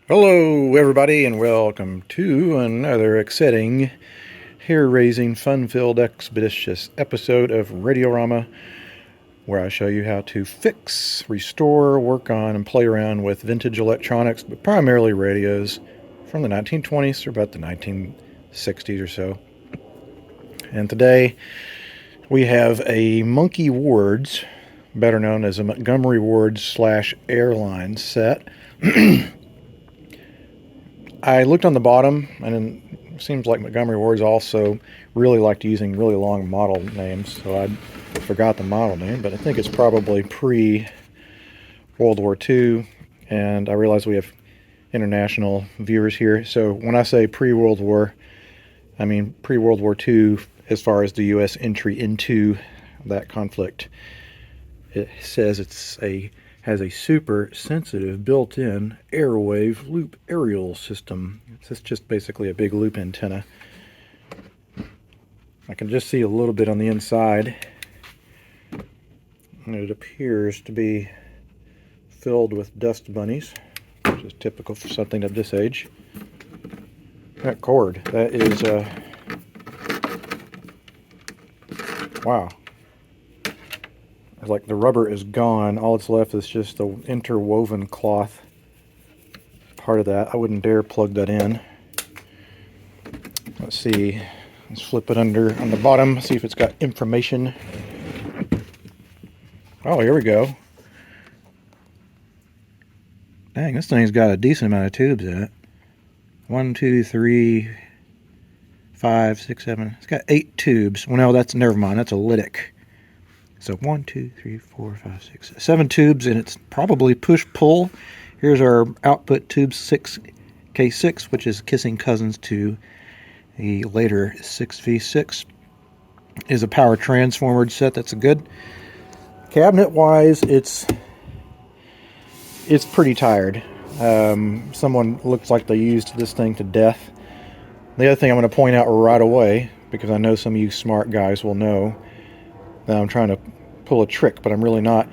Hello everybody and welcome to another exciting, hair-raising, fun-filled, expeditious episode of Radiorama, where I show you how to fix, restore, work on, and play around with vintage electronics, but primarily radios from the 1920s or about the 1960s or so. And today we have a Monkey Ward's, better known as a Montgomery Ward / Airline set. I looked on the bottom, and it seems like Montgomery Ward's also really liked using really long model names, so I forgot the model name, but I think it's probably pre-World War II, and I realize we have international viewers here, so when I say pre-World War, I mean pre-World War II as far as the U.S. entry into that conflict. It says has a super sensitive built-in airwave loop aerial system. It's just basically a big loop antenna. I can just see a little bit on the inside, and it appears to be filled with dust bunnies, which is typical for something of this age. That cord, that is wow. Like the rubber is gone, all that's left is just the interwoven cloth part of that. I wouldn't dare plug that in. Let's see, let's flip it under on the bottom, see if it's got information. Oh, here we go. Dang, this thing's got a decent amount of tubes in it. 1, 2, 3, 5, 6, 7. It's got 8 tubes. Well, no, that's never mind. That's a lytic. So 1, 2, 3, 4, 5, 6, 7 tubes, and it's probably push-pull. Here's our output tube 6K6, which is kissing cousins to the later 6V6. Is a power transformer set. That's a good. Cabinet-wise, it's pretty tired. Someone looks like they used this thing to death. The other thing I'm going to point out right away, because I know some of you smart guys will know that I'm trying to pull a trick, but I'm really not.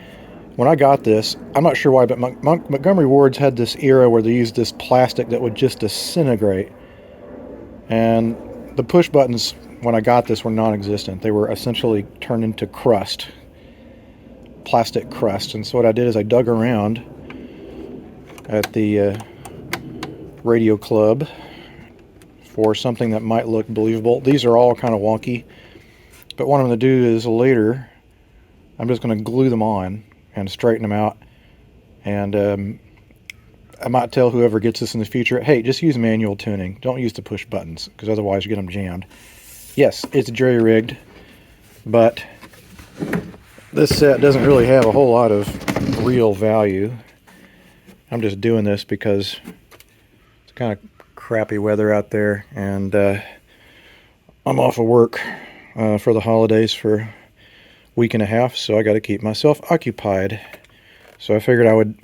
When I got this, I'm not sure why, but Montgomery Ward's had this era where they used this plastic that would just disintegrate. And the push buttons, when I got this, were non-existent. They were essentially turned into crust, plastic crust. And so what I did is I dug around at the radio club for something that might look believable. These are all kind of wonky, but what I'm going to do is later I'm just going to glue them on and straighten them out, and I might tell whoever gets this in the future, hey, just use manual tuning, don't use the push buttons, because otherwise you get them jammed. Yes, it's jerry-rigged, but this set doesn't really have a whole lot of real value. I'm just doing this because it's kind of crappy weather out there, and I'm off of work for the holidays for a week and a half, so I got to keep myself occupied. So I figured I would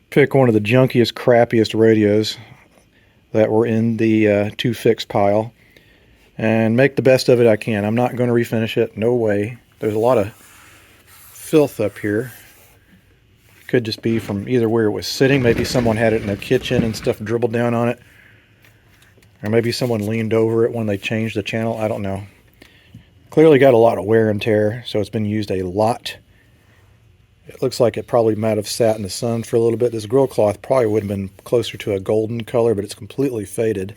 pick one of the junkiest, crappiest radios that were in the to fix pile and make the best of it I can. I'm not going to refinish it, no way. There's a lot of filth up here. Could just be from either where it was sitting. Maybe someone had it in their kitchen and stuff dribbled down on it, or maybe someone leaned over it when they changed the channel. I don't know. Clearly got a lot of wear and tear, so it's been used a lot. It looks like it probably might have sat in the sun for a little bit. This grill cloth probably would have been closer to a golden color, but it's completely faded.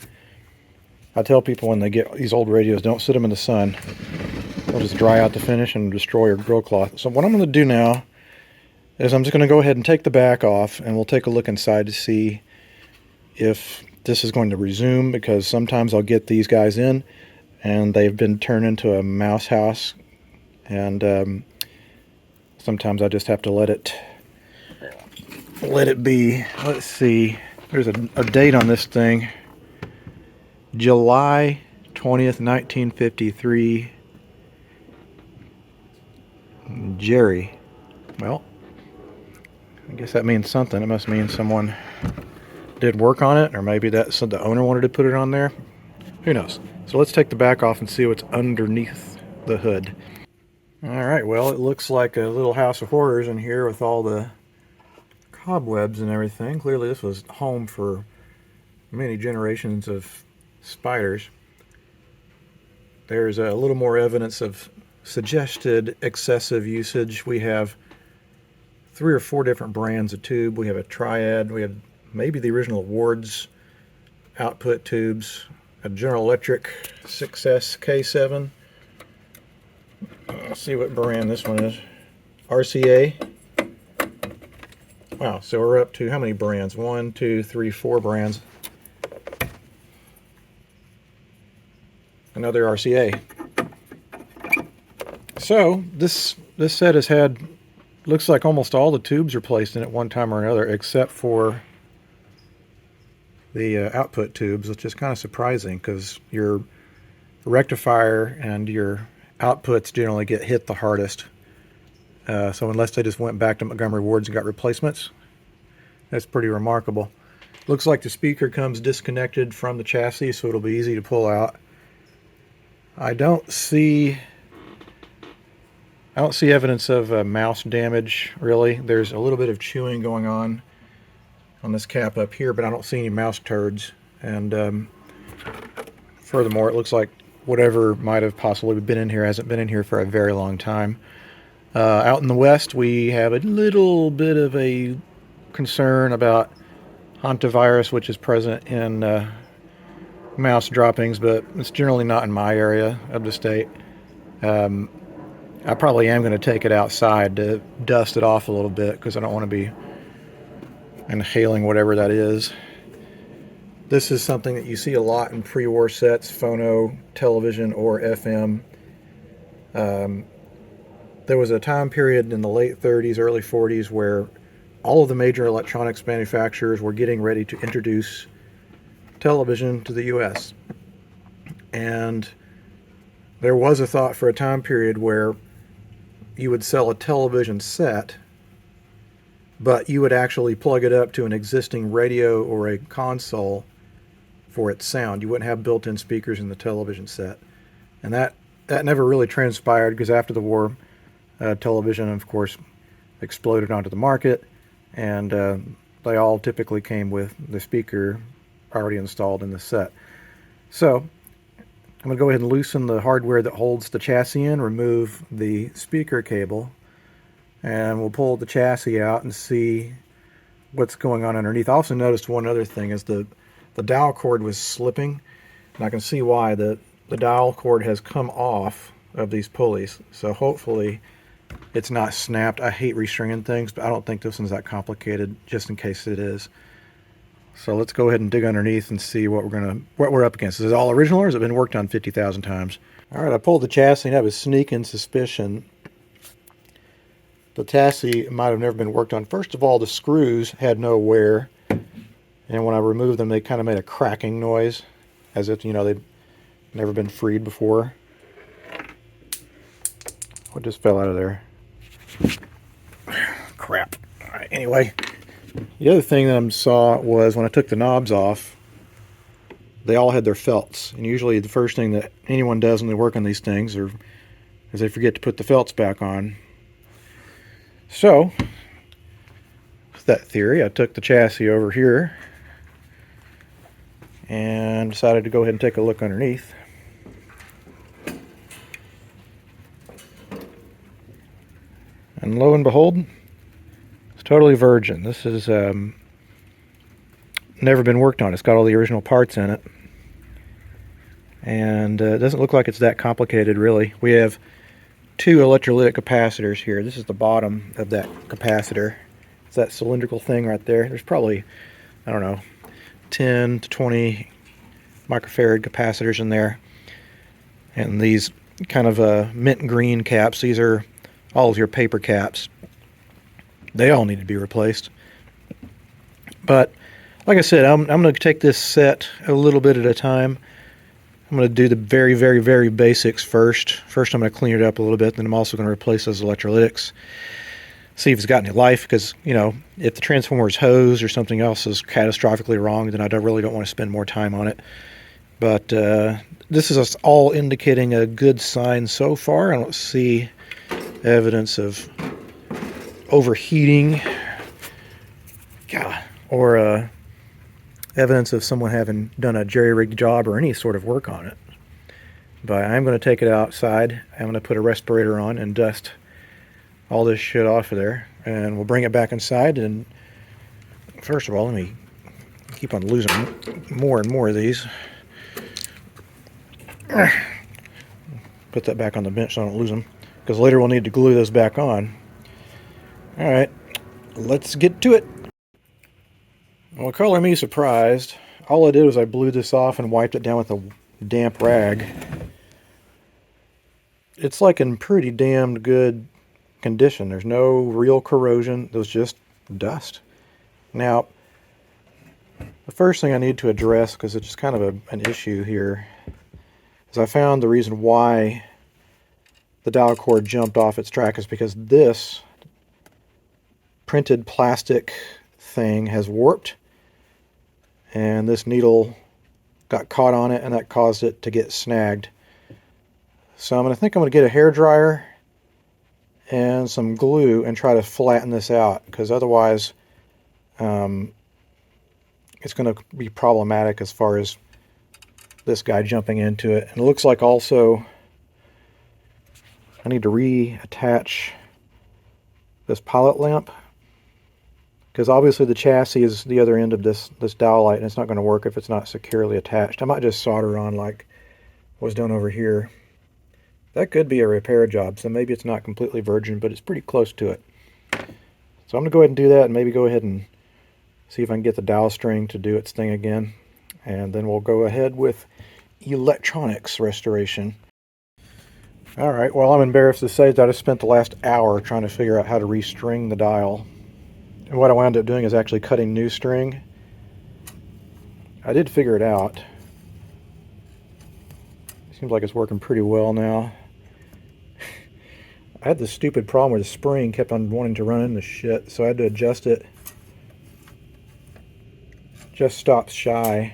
I tell people when they get these old radios, don't sit them in the sun. They'll just dry out the finish and destroy your grill cloth. So what I'm going to do now is I'm just going to go ahead and take the back off, and we'll take a look inside to see if this is going to resume, because sometimes I'll get these guys in and they've been turned into a mouse house, and sometimes I just have to let it be. Let's see, there's a date on this thing, July 20th, 1953. Jerry. Well, I guess that means something. It must mean someone did work on it, or maybe that's the owner wanted to put it on there. Who knows? So let's take the back off and see what's underneath the hood. Alright, well, it looks like a little house of horrors in here with all the cobwebs and everything. Clearly this was home for many generations of spiders. There's a little more evidence of suggested excessive usage. We have 3 or 4 different brands of tube. We have a Triad. We have maybe the original Ward's output tubes. A General Electric 6S K7. Let's see what brand this one is. RCA. Wow, so we're up to how many brands? 1, 2, 3, 4 brands. Another RCA. So this set has had, looks like almost all the tubes are placed in at one time or another, except for the output tubes, which is kind of surprising because your rectifier and your outputs generally get hit the hardest. So unless they just went back to Montgomery Ward's and got replacements, that's pretty remarkable. Looks like the speaker comes disconnected from the chassis, so it'll be easy to pull out. I don't see evidence of mouse damage, really. There's a little bit of chewing going on this cap up here, but I don't see any mouse turds. And furthermore, it looks like whatever might have possibly been in here hasn't been in here for a very long time. Out in the West, we have a little bit of a concern about hantavirus, which is present in mouse droppings, but it's generally not in my area of the state. I probably am going to take it outside to dust it off a little bit because I don't want to be inhaling whatever that is. This is something that you see a lot in pre-war sets, phono, television, or FM. There was a time period in the late 30s, early 40s where all of the major electronics manufacturers were getting ready to introduce television to the US. And there was a thought for a time period where you would sell a television set, but you would actually plug it up to an existing radio or a console for its sound. You wouldn't have built-in speakers in the television set. And that never really transpired because after the war, television, of course, exploded onto the market, and they all typically came with the speaker already installed in the set. So I'm going to go ahead and loosen the hardware that holds the chassis in, remove the speaker cable, and we'll pull the chassis out and see what's going on underneath. I also noticed one other thing is the dial cord was slipping, and I can see why. The dial cord has come off of these pulleys, so hopefully it's not snapped. I hate restringing things, but I don't think this one's that complicated, just in case it is. So let's go ahead and dig underneath and see what we're up against. Is it all original or has it been worked on 50,000 times? All right, I pulled the chassis and I have a sneaking suspicion the chassis might have never been worked on. First of all, the screws had no wear, and when I removed them, they kind of made a cracking noise, as if, you know, they'd never been freed before. What just fell out of there? Crap. All right, anyway. The other thing that I saw was when I took the knobs off, they all had their felts. And usually the first thing that anyone does when they work on these things is they forget to put the felts back on. So, with that theory, I took the chassis over here and decided to go ahead and take a look underneath. And lo and behold, it's totally virgin. This is never been worked on. It's got all the original parts in it. And it doesn't look like it's that complicated, really. We have 2 electrolytic capacitors here. This is the bottom of that capacitor. It's that cylindrical thing right there. There's probably, I don't know, 10 to 20 microfarad capacitors in there. And these kind of mint green caps, these are all of your paper caps. They all need to be replaced. But like I said, I'm going to take this set a little bit at a time. I'm going to do the very, very, very basics first. First, I'm going to clean it up a little bit, then I'm also going to replace those electrolytics. See if it's got any life, because, you know, if the transformer is hosed or something else is catastrophically wrong, then I really don't want to spend more time on it. But this is all indicating a good sign so far. I don't see evidence of overheating or evidence of someone having done a jerry-rigged job or any sort of work on it. But I'm going to take it outside. I'm going to put a respirator on and dust all this shit off of there, and we'll bring it back inside. And first of all, let me keep on losing more and more of these. Put that back on the bench so I don't lose them, because later we'll need to glue those back on. Alright, let's get to it. Well, color me surprised. All I did was I blew this off and wiped it down with a damp rag. It's like in pretty damn good condition. There's no real corrosion. There's just dust. Now, the first thing I need to address, because it's just kind of an issue here, is I found the reason why the dial cord jumped off its track is because this printed plastic thing has warped, and this needle got caught on it, and that caused it to get snagged. So I'm going to get a hairdryer and some glue and try to flatten this out, because otherwise it's going to be problematic as far as this guy jumping into it. And it looks like also I need to reattach this pilot lamp, because obviously the chassis is the other end of this dowel light, and it's not going to work if it's not securely attached. I might just solder on like was done over here. That could be a repair job, so maybe it's not completely virgin, but it's pretty close to it. So I'm going to go ahead and do that, and maybe go ahead and see if I can get the dowel string to do its thing again. And then we'll go ahead with electronics restoration. Alright, well, I'm embarrassed to say that I spent the last hour trying to figure out how to restring the dial. And what I wound up doing is actually cutting new string. I did figure it out. Seems like it's working pretty well now. I had this stupid problem where the spring kept on wanting to run into shit, so I had to adjust it. Just stops shy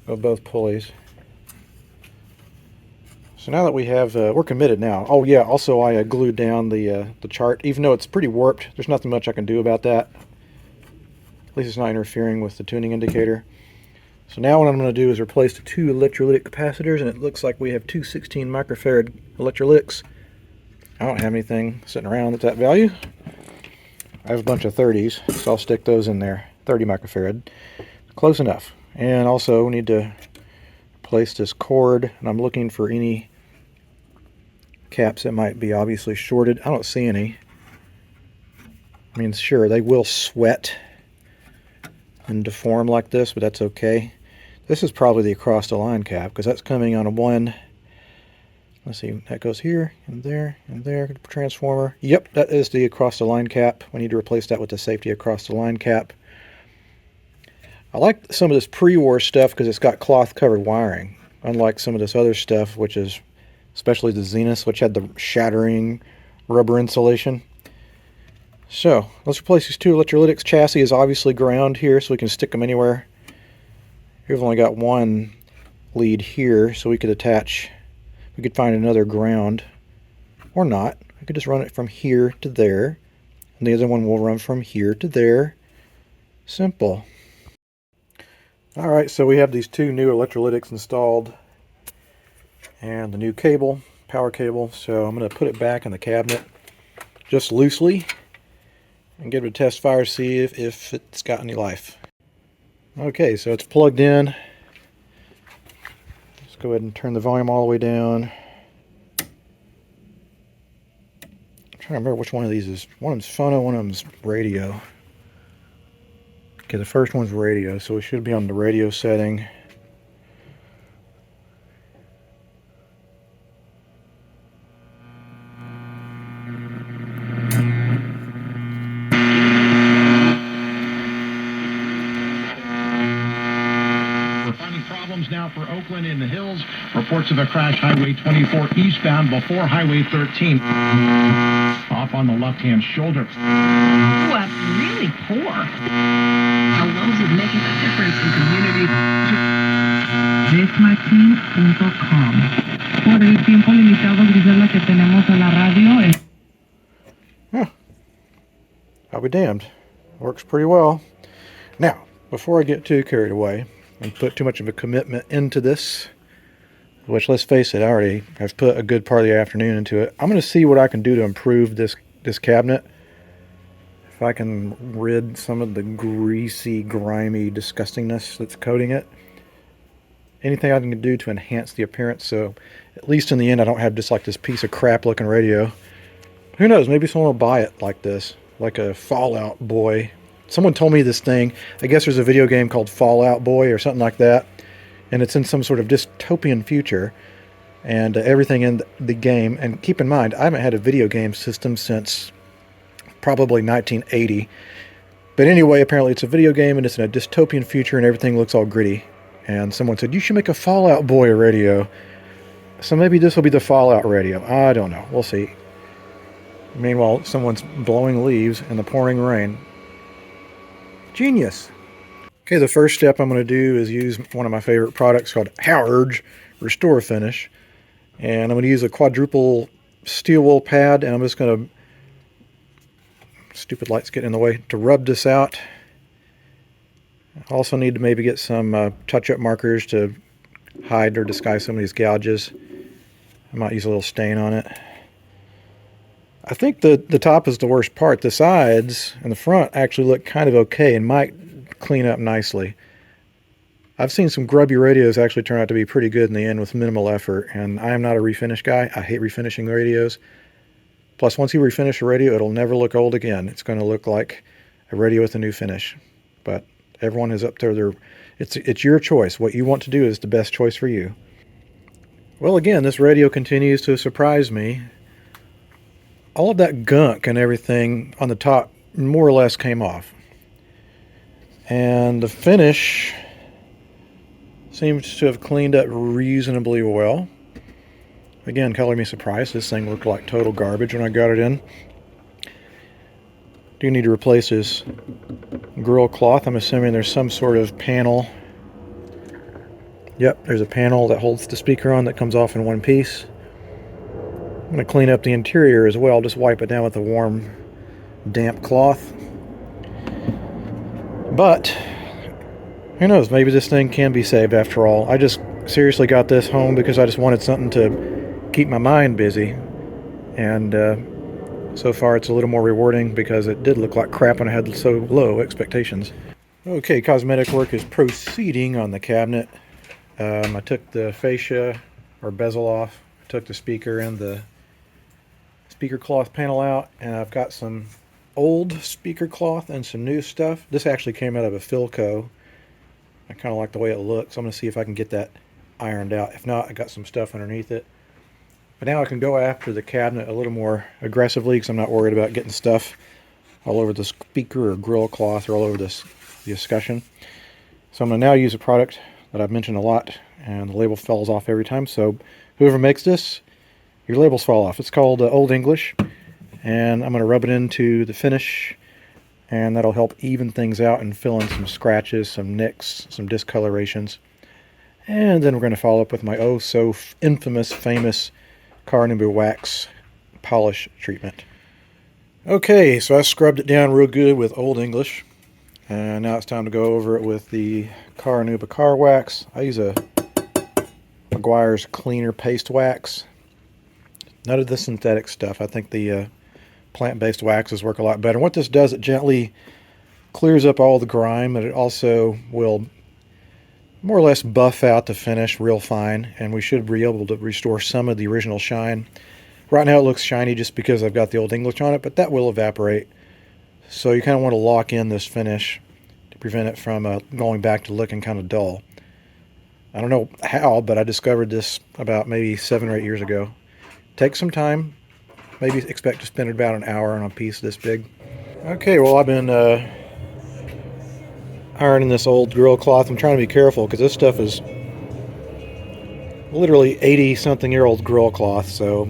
of both pulleys. So now that we have, we're committed now. Oh yeah, also I glued down the chart, even though it's pretty warped. There's nothing much I can do about that. At least it's not interfering with the tuning indicator. So now what I'm going to do is replace the two electrolytic capacitors, and it looks like we have two 16 microfarad electrolytics. I don't have anything sitting around at that value. I have a bunch of 30s, so I'll stick those in there. 30 microfarad. Close enough. And also we need to replace this cord, and I'm looking for any caps that might be obviously shorted. I don't see any. I mean, sure, they will sweat and deform like this, but that's okay. This is probably the across the line cap, because that's coming on a one. Let's see, that goes here and there and there. Transformer. Yep, that is the across the line cap. We need to replace that with the safety across the line cap. I like some of this pre-war stuff because it's got cloth covered wiring, unlike some of this other stuff, which is especially the Zenith, which had the shattering rubber insulation. So let's replace these two electrolytics. Chassis is obviously ground here, so we can stick them anywhere. Here we've only got one lead here, so we could find another ground, or not. We could just run it from here to there, and the other one will run from here to there. Simple. Alright, so we have these two new electrolytics installed, and the new cable, power cable. So I'm going to put it back in the cabinet just loosely and give it a test fire, see if it's got any life. Okay, so it's plugged in. Let's go ahead and turn the volume all the way down. I'm trying to remember which one of these is. One of them's phono, one of them's radio. Okay, the first one's radio, so we should be on the radio setting. Now for Oakland in the Hills. Reports of a crash Highway 24 eastbound before Highway 13. Off on the left-hand shoulder. Oh, that's really poor. How well is it making a difference in communities? Desmarking.com. Por el tiempo limitado, Griselda, que tenemos en la radio. I'll be damned. Works pretty well. Now, before I get too carried away and put too much of a commitment into this, which, let's face it, I already have put a good part of the afternoon into it, I'm going to see what I can do to improve this cabinet. If I can rid some of the greasy, grimy disgustingness that's coating it. Anything I can do to enhance the appearance, so at least in the end I don't have just like this piece of crap looking radio. Who knows, maybe someone will buy it like this, like a Fallout Boy. Someone told me this thing, I guess there's a video game called Fallout Boy or something like that, and it's in some sort of dystopian future, and everything in the game, and keep in mind, I haven't had a video game system since probably 1980, but anyway, apparently it's a video game and it's in a dystopian future and everything looks all gritty, and someone said, you should make a Fallout Boy radio, so maybe this will be the Fallout radio. I don't know, we'll see. Meanwhile, someone's blowing leaves in the pouring rain. Genius. Okay, the first step I'm going to do is use one of my favorite products called Howard's Restore Finish. And I'm going to use a quadruple steel wool pad, and I'm just going to, stupid lights getting in the way, to rub this out. I also need to maybe get some touch-up markers to hide or disguise some of these gouges. I might use a little stain on it. I think the top is the worst part. The sides and the front actually look kind of okay and might clean up nicely. I've seen some grubby radios actually turn out to be pretty good in the end with minimal effort, and I am not a refinish guy. I hate refinishing radios. Plus, once you refinish a radio, it'll never look old again. It's going to look like a radio with a new finish. But everyone is up to their... It's your choice. What you want to do is the best choice for you. Well, again, this radio continues to surprise me. All of that gunk and everything on the top more or less came off. And the finish seems to have cleaned up reasonably well. Again, color me surprised. This thing looked like total garbage when I got it in. Do need to replace this grill cloth. I'm assuming there's some sort of panel. Yep, there's a panel that holds the speaker on that comes off in one piece. I'm going to clean up the interior as well. Just wipe it down with a warm, damp cloth. But who knows? Maybe this thing can be saved after all. I just seriously got this home because I just wanted something to keep my mind busy. And so far it's a little more rewarding because it did look like crap and I had so low expectations. Okay, Cosmetic Work is proceeding on the cabinet. I took the fascia or bezel off. I took the speaker and the speaker cloth panel out, and I've got some old speaker cloth and some new stuff. This actually came out of a Philco. I kind of like the way it looks. I'm going to see if I can get that ironed out. If not, I got some stuff underneath it. But now I can go after the cabinet a little more aggressively because I'm not worried about getting stuff all over the speaker or grill cloth or all over this discussion. So I'm going to now use a product that I've mentioned a lot, and the label falls off every time. So whoever makes this, your labels fall off. It's called Old English, and I'm going to rub it into the finish, and that'll help even things out and fill in some scratches, some nicks, some discolorations. And then we're going to follow up with my oh so infamous, famous Carnauba wax polish treatment. Okay, so I scrubbed it down real good with Old English, and now it's time to go over it with the Carnauba car wax. I use a Meguiar's cleaner paste wax. None of the synthetic stuff. I think the plant-based waxes work a lot better. What this does, it gently clears up all the grime, but it also will more or less buff out the finish real fine, and we should be able to restore some of the original shine. Right now it looks shiny just because I've got the Old English on it, but that will evaporate. So you kind of want to lock in this finish to prevent it from going back to looking kind of dull. I don't know how, but I discovered this about maybe 7 or 8 years ago. Take some time. Maybe expect to spend about an hour on a piece this big. Okay, well, I've been ironing this old grill cloth. I'm trying to be careful because this stuff is literally 80-something-year-old grill cloth. So,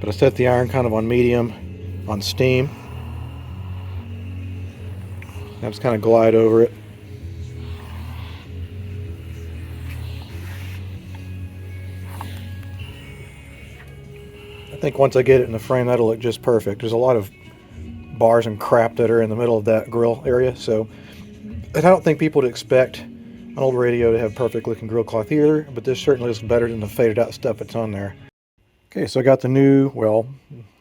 but I set the iron kind of on medium, on steam. I just kind of glide over it. I think once I get it in the frame, that'll look just perfect. There's a lot of bars and crap that are in the middle of that grill area, so And I don't think people would expect an old radio to have perfect looking grill cloth either, but this certainly is better than the faded out stuff that's on there. Okay, so I got the new, well,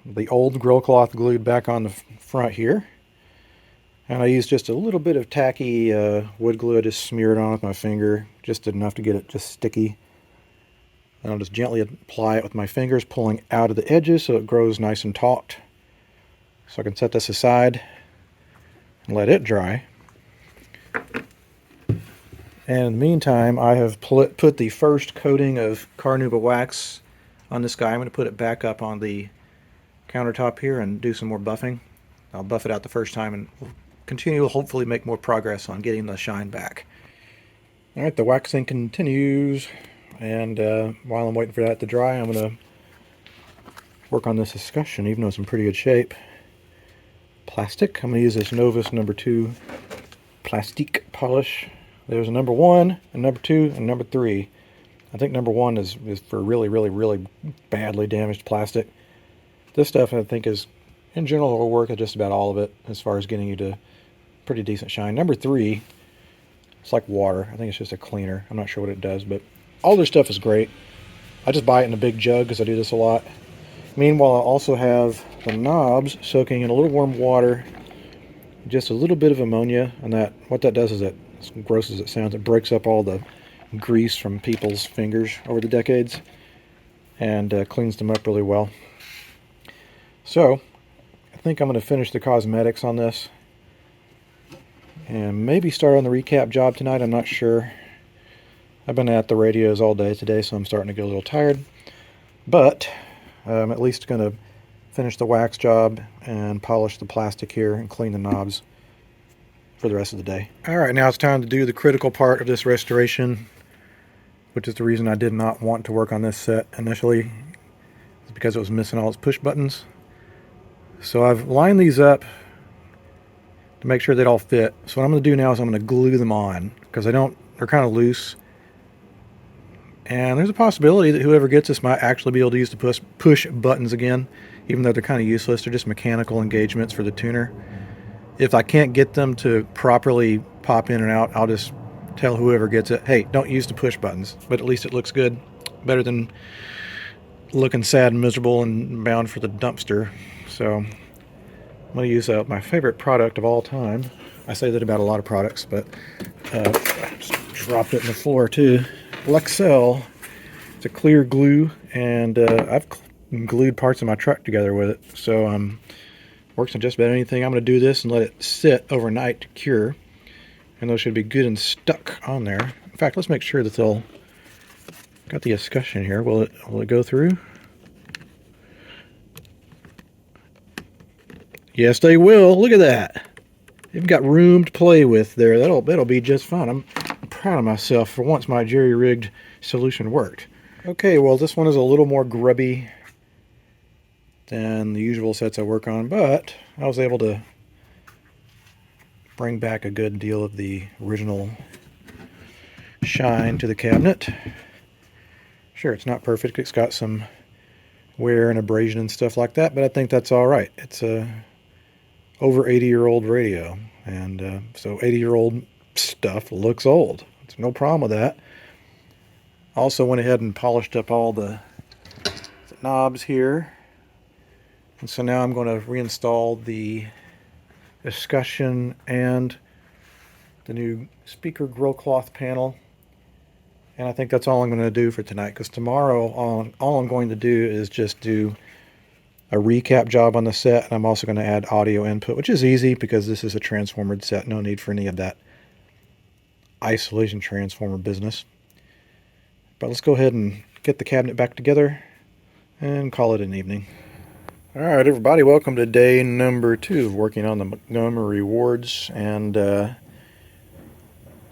the old grill cloth glued back on the front here. And I used just a little bit of tacky wood glue. I just smeared on with my finger, just enough to get it just sticky. And I'll just gently apply it with my fingers, pulling out of the edges so it grows nice and taut. So I can set this aside and let it dry. And in the meantime, I have put the first coating of Carnauba wax on this guy. I'm going to put it back up on the countertop here and do some more buffing. I'll buff it out the first time and we'll continue to hopefully make more progress on getting the shine back. Alright, the waxing continues, and while I'm waiting for that to dry, I'm going to work on this discussion, even though it's in pretty good shape. Plastic, I'm going to use this Novus number 2 plastique polish. There's a number 1, a number 2, and number 3. I think number 1 is for really badly damaged plastic. This stuff I think is, in general, will work at just about all of it as far as getting you to pretty decent shine. Number 3, it's like water. I think it's just a cleaner. I'm not sure what it does, but all their stuff is great. I just buy it in a big jug because I do this a lot. Meanwhile, I also have the knobs soaking in a little warm water, just a little bit of ammonia, and what that does is it, as gross as it sounds, it breaks up all the grease from people's fingers over the decades and cleans them up really well. So, I think I'm going to finish the cosmetics on this and maybe start on the recap job tonight. I'm not sure. I've been at the radios all day today, so I'm starting to get a little tired. But I'm at least going to finish the wax job and polish the plastic here and clean the knobs for the rest of the day. Alright, now it's time to do the critical part of this restoration, which is the reason I did not want to work on this set initially. It's because it was missing all its push buttons. So I've lined these up to make sure they all fit. So what I'm going to do now is I'm going to glue them on, because they're kind of loose. And there's a possibility that whoever gets this might actually be able to use the push buttons again, even though they're kind of useless. They're just mechanical engagements for the tuner. If I can't get them to properly pop in and out, I'll just tell whoever gets it, hey, don't use the push buttons. But at least it looks good. Better than looking sad and miserable and bound for the dumpster. So I'm going to use my favorite product of all time. I say that about a lot of products, but I just dropped it in the floor too. Lexel. It's a clear glue, and I've glued parts of my truck together with it. So works on just about anything. I'm going to do this and let it sit overnight to cure, and those should be good and stuck on there. In fact, let's make sure that they'll got the escutcheon here. Will it go through? Yes, they will. Look at that. You've got room to play with there. That'll be just fine. I'm proud of myself for once my jerry-rigged solution worked. Okay, well, this one is a little more grubby than the usual sets I work on, but I was able to bring back a good deal of the original shine to the cabinet. Sure, it's not perfect. It's got some wear and abrasion and stuff like that, but I think that's all right. It's a over 80-year-old radio, and so 80-year-old stuff looks old. There's no problem with that. Also went ahead and polished up all the knobs here, and so now I'm going to reinstall the escutcheon and the new speaker grill cloth panel. And I think that's all I'm going to do for tonight, because tomorrow all I'm going to do is just do a recap job on the set, and I'm also going to add audio input, which is easy because this is a transformered set. No need for any of that isolation transformer business. But let's go ahead and get the cabinet back together and call it an evening. Alright everybody, welcome to day number 2 of working on the Montgomery Wards, and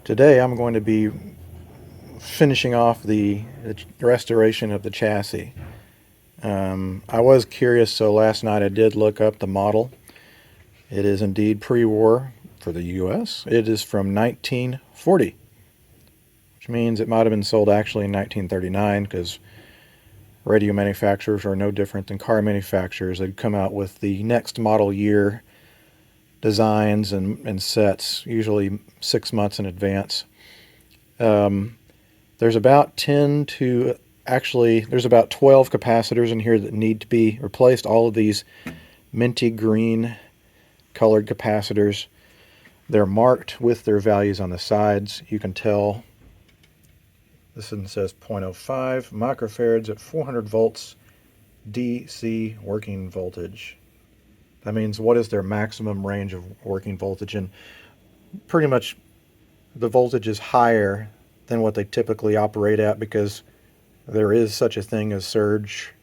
today I'm going to be finishing off the restoration of the chassis. I was curious, so last night I did look up the model. It is indeed pre-war for the US. It is from 1940, which means it might have been sold actually in 1939, because radio manufacturers are no different than car manufacturers. They'd come out with the next model year designs and sets, usually 6 months in advance. There's about 10 to, actually, there's about 12 capacitors in here that need to be replaced. All of these minty green colored capacitors. They're marked with their values on the sides. You can tell this one says 0.05 microfarads at 400 volts DC working voltage. That means what is their maximum range of working voltage, and pretty much the voltage is higher than what they typically operate at because there is such a thing as surge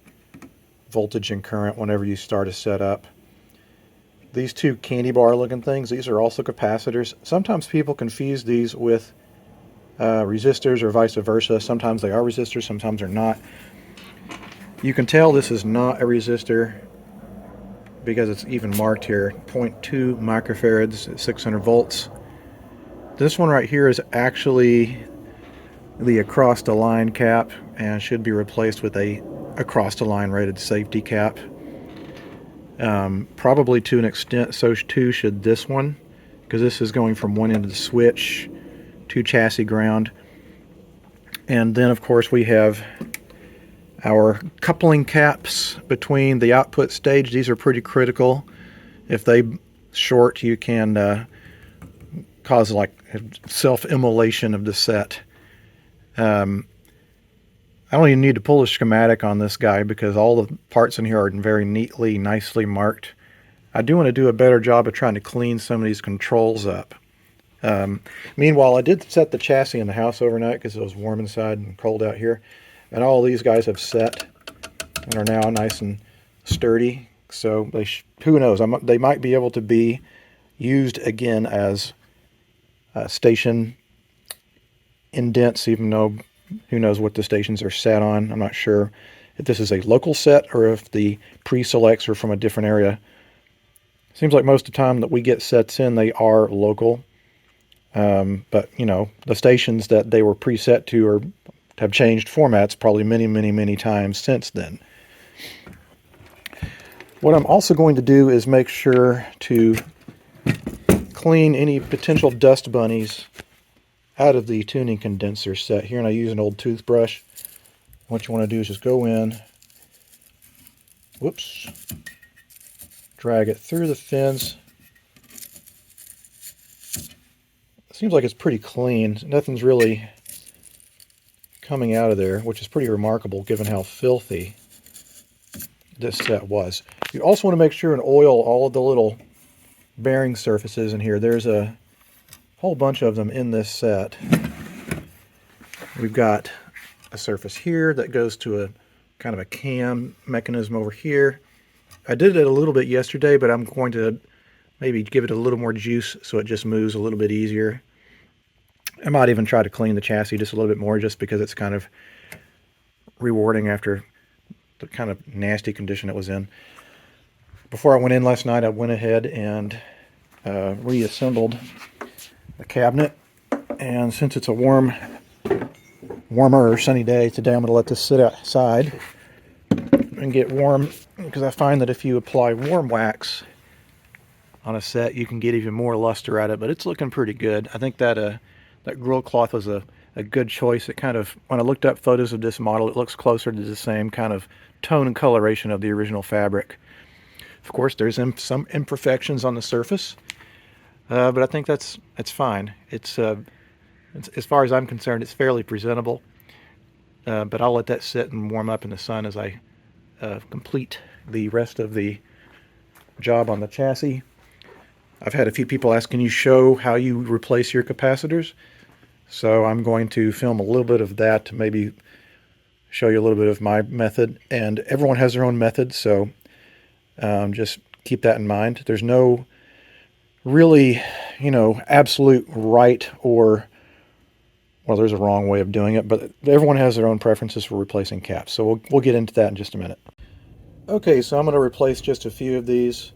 voltage and current whenever you start a setup. These two candy bar looking things, these are also capacitors. Sometimes people confuse these with resistors or vice versa. Sometimes they are resistors, sometimes they're not. You can tell this is not a resistor because it's even marked here, 0.2 microfarads at 600 volts. This one right here is actually the across the line cap and should be replaced with a across the line rated safety cap. Probably to an extent, so too should this one, because this is going from one end of the switch to chassis ground. And then of course we have our coupling caps between the output stage. These are pretty critical. If they short, you can cause like self-immolation of the set. I don't even need to pull a schematic on this guy because all the parts in here are very neatly, nicely marked. I do want to do a better job of trying to clean some of these controls up. Meanwhile, I did set the chassis in the house overnight because it was warm inside and cold out here. And all these guys have set and are now nice and sturdy. So they who knows, they might be able to be used again as station indents, even though who knows what the stations are set on. I'm not sure if this is a local set or if the pre-selects are from a different area. Seems like most of the time that we get sets in, they are local. But, you know, the stations that they were preset to have changed formats probably many times since then. What I'm also going to do is make sure to clean any potential dust bunnies out of the tuning condenser set here, and I use an old toothbrush. What you want to do is just go in, whoops, drag it through the fins. It seems like it's pretty clean. Nothing's really coming out of there, which is pretty remarkable given how filthy this set was. You also want to make sure and oil all of the little bearing surfaces in here. There's a whole bunch of them in this set. We've got a surface here that goes to a kind of a cam mechanism over here. I did it a little bit yesterday, but I'm going to maybe give it a little more juice so it just moves a little bit easier. I might even try to clean the chassis just a little bit more just because it's kind of rewarding after the kind of nasty condition it was in. Before I went in last night, I went ahead and reassembled the cabinet. And since it's a warmer sunny day today, I'm going to let this sit outside and get warm, because I find that if you apply warm wax on a set, you can get even more luster at it. But it's looking pretty good. I think that that grill cloth was a good choice. It kind of, when I looked up photos of this model, it looks closer to the same kind of tone and coloration of the original fabric. Of course, there's some imperfections on the surface, but I think that's fine. It's as far as I'm concerned, it's fairly presentable. But I'll let that sit and warm up in the sun as I complete the rest of the job on the chassis. I've had a few people ask, can you show how you replace your capacitors? So I'm going to film a little bit of that to maybe show you a little bit of my method. And everyone has their own method, so just keep that in mind. There's no really, absolute right or, well, there's a wrong way of doing it, but everyone has their own preferences for replacing caps. So we'll get into that in just a minute. Okay, so I'm going to replace just a few of these.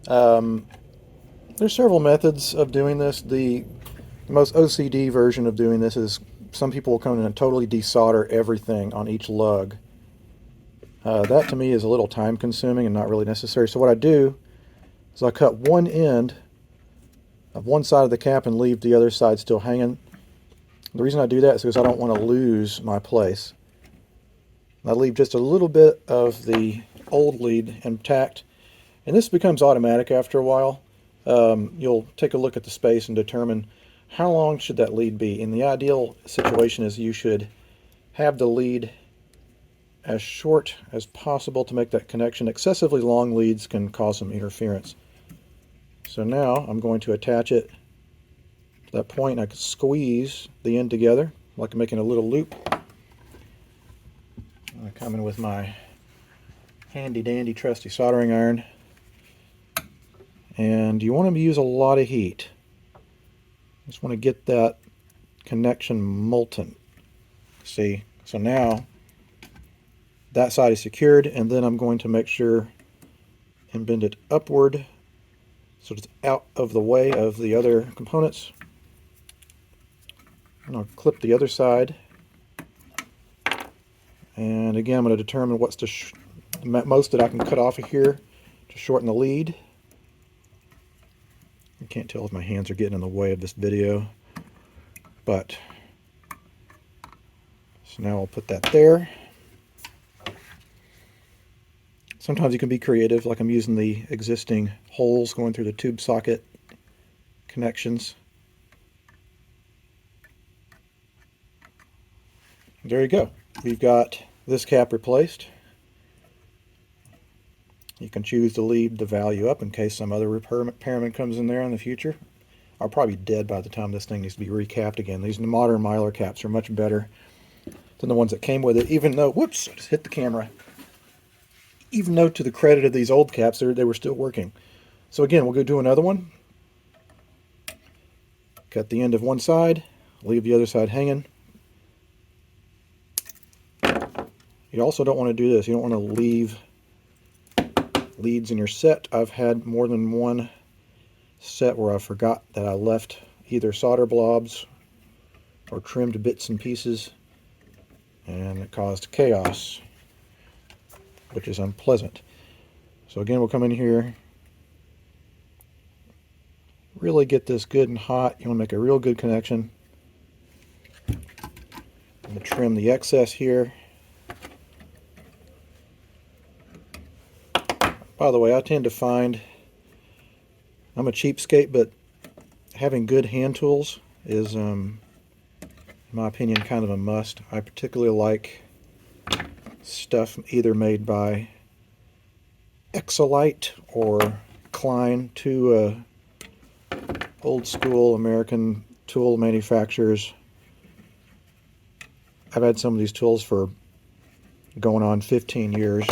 There's several methods of doing this. The most OCD version of doing this is some people will come in and totally desolder everything on each lug. That to me is a little time consuming and not really necessary. So what I do is I cut one end of one side of the cap and leave the other side still hanging. The reason I do that is because I don't want to lose my place. I leave just a little bit of the old lead intact, and this becomes automatic after a while. You'll take a look at the space and determine how long should that lead be. And the ideal situation is you should have the lead as short as possible to make that connection. Excessively long leads can cause some interference. So now I'm going to attach it to that point, and I can squeeze the end together like I'm making a little loop. I come in with my handy dandy trusty soldering iron, and you want to use a lot of heat. Just want to get that connection molten. See, so now that side is secured, and then I'm going to make sure and bend it upward so it's out of the way of the other components. And I'll clip the other side. And again, I'm going to determine what's the most that I can cut off of here to shorten the lead. I can't tell if my hands are getting in the way of this video, but so now I'll put that there. Sometimes you can be creative, like I'm using the existing holes going through the tube socket connections. There you go. We've got this cap replaced. You can choose to leave the value up in case some other repairman comes in there in the future. I'll probably be dead by the time this thing needs to be recapped again. These modern Mylar caps are much better than the ones that came with it, even though, whoops, I just hit the camera. Even though, to the credit of these old caps, they were still working. So again, we'll go do another one. Cut the end of one side, leave the other side hanging. You also don't want to do this. You don't want to leave leads in your set. I've had more than one set where I forgot that I left either solder blobs or trimmed bits and pieces, and it caused chaos, which is unpleasant. So again, we'll come in here, really get this good and hot. You want to make a real good connection. I'm going to trim the excess here. By the way, I tend to find, I'm a cheapskate, but having good hand tools is, in my opinion, kind of a must. I particularly like stuff either made by Exolite or Klein, two old school American tool manufacturers. I've had some of these tools for going on 15 years.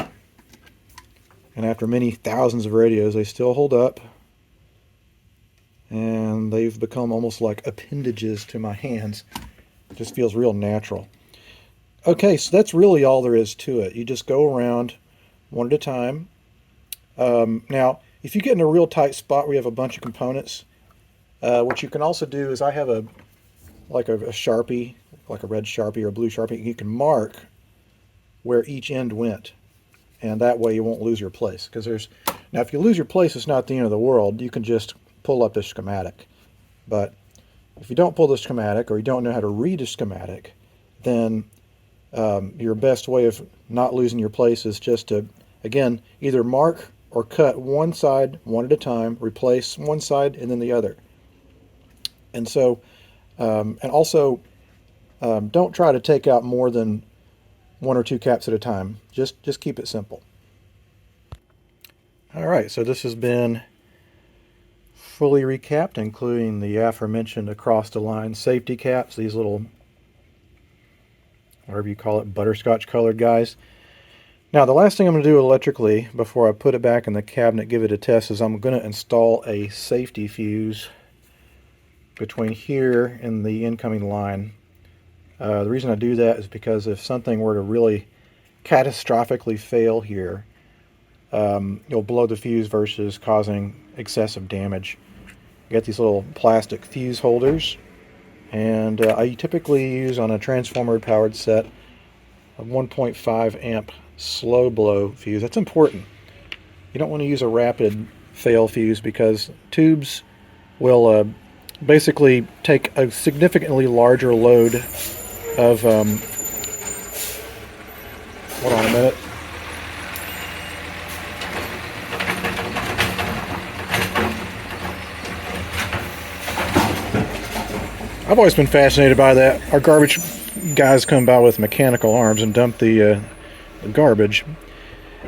And after many thousands of radios, they still hold up. And they've become almost like appendages to my hands. It just feels real natural. Okay, so that's really all there is to it. You just go around one at a time. Now, if you get in a real tight spot where you have a bunch of components, what you can also do is I have a Sharpie, like a red Sharpie or a blue Sharpie. You can mark where each end went. And that way you won't lose your place. Now if you lose your place, it's not the end of the world. You can just pull up the schematic. But if you don't pull the schematic, or you don't know how to read a schematic, then your best way of not losing your place is just to, again, either mark or cut one side one at a time, replace one side and then the other. And so, and also, don't try to take out more than one or two caps at a time. Just keep it simple. Alright, so this has been fully recapped, including the aforementioned across the line safety caps, these little, whatever you call it, butterscotch colored guys. Now the last thing I'm going to do electrically before I put it back in the cabinet, give it a test, is I'm going to install a safety fuse between here and the incoming line. The reason I do that is because if something were to really catastrophically fail here, you'll blow the fuse versus causing excessive damage. You got these little plastic fuse holders, and I typically use on a transformer powered set a 1.5 amp slow blow fuse. That's important. You don't want to use a rapid fail fuse because tubes will basically take a significantly larger load of, hold on a minute. I've always been fascinated by that. Our garbage guys come by with mechanical arms and dump the garbage.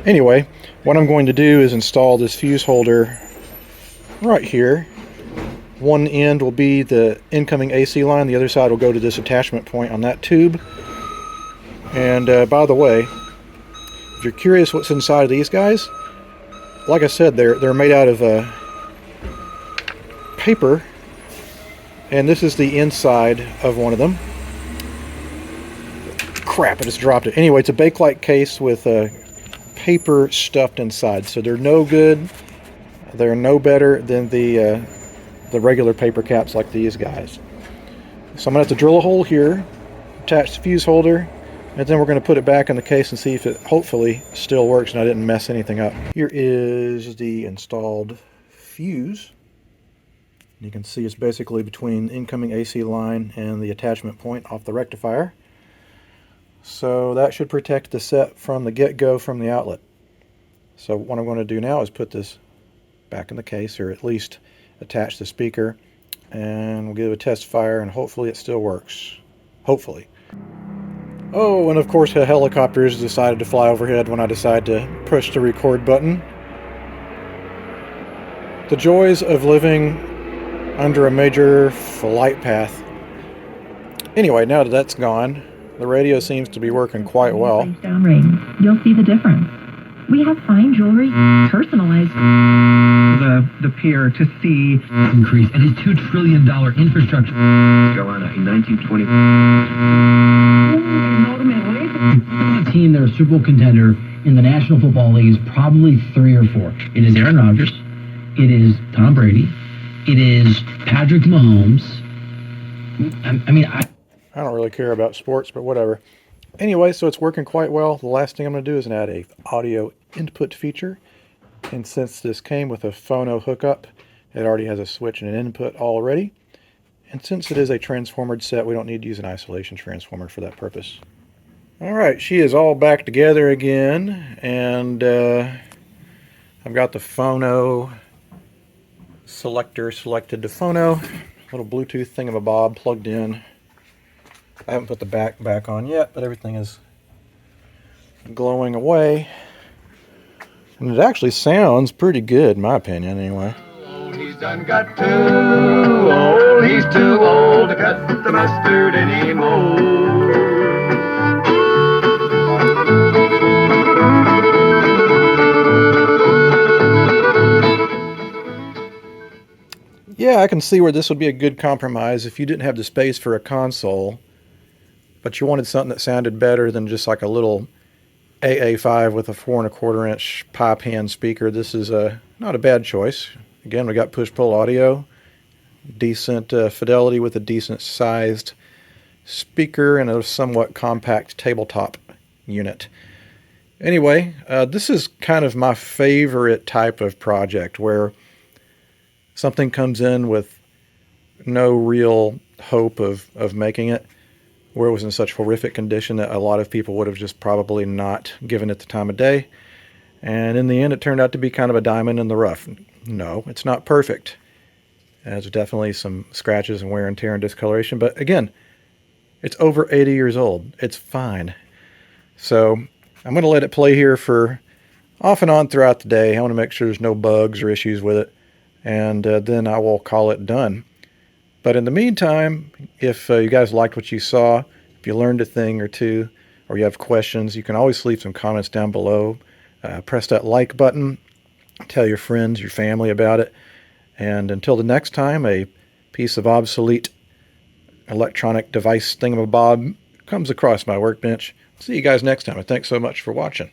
Anyway, what I'm going to do is install this fuse holder right here. One end will be the incoming AC line, the other side will go to this attachment point on that tube. And by the way, if you're curious what's inside of these guys, like I said, they're made out of paper, and this is the inside of one of them. Crap, I just dropped it. Anyway, it's a Bakelite case with paper stuffed inside, so they're no good. They're no better than the regular paper caps like these guys. So I'm gonna have to drill a hole here, attach the fuse holder, and then we're going to put it back in the case and see if it hopefully still works and I didn't mess anything up. Here is the installed fuse. You can see it's basically between the incoming AC line and the attachment point off the rectifier. So that should protect the set from the get-go from the outlet. So what I'm going to do now is put this back in the case, or at least attach the speaker, and we'll give it a test fire and hopefully it still works. Hopefully. Oh, and of course the helicopters decided to fly overhead when I decided to push the record button. The joys of living under a major flight path. Anyway, now that that's gone, the radio seems to be working quite well. Downrange, you'll see the difference. We have fine jewelry, personalized. The pier to see increase and his $2 trillion infrastructure. Carolina in 1920. On a team, they're a Super Bowl contender in the National Football League is probably 3 or 4. It is Aaron Rodgers. It is Tom Brady. It is Patrick Mahomes. I don't really care about sports, but whatever. Anyway, so it's working quite well. The last thing I'm going to do is add a audio input feature. And since this came with a phono hookup, it already has a switch and an input already. And since it is a transformered set, we don't need to use an isolation transformer for that purpose. Alright, she is all back together again. And I've got the phono selector selected to phono. Little Bluetooth thingamabob plugged in. I haven't put the back on yet, but everything is glowing away. And it actually sounds pretty good, in my opinion, anyway. Oh, he's done got too old. He's too old to cut the mustard anymore. Yeah, I can see where this would be a good compromise if you didn't have the space for a console, but you wanted something that sounded better than just like a little AA5 with a 4 1/4 inch pipe hand speaker. This is not a bad choice. Again, we got push-pull audio, decent fidelity with a decent sized speaker and a somewhat compact tabletop unit. Anyway, this is kind of my favorite type of project where something comes in with no real hope of making it, where it was in such horrific condition that a lot of people would have just probably not given it the time of day. And in the end, it turned out to be kind of a diamond in the rough. No, it's not perfect. There's definitely some scratches and wear and tear and discoloration. But again, it's over 80 years old. It's fine. So I'm going to let it play here for off and on throughout the day. I want to make sure there's no bugs or issues with it. And then I will call it done. But in the meantime, if you guys liked what you saw, if you learned a thing or two, or you have questions, you can always leave some comments down below. Press that like button. Tell your friends, your family about it. And until the next time, a piece of obsolete electronic device thingamabob comes across my workbench. See you guys next time, and thanks so much for watching.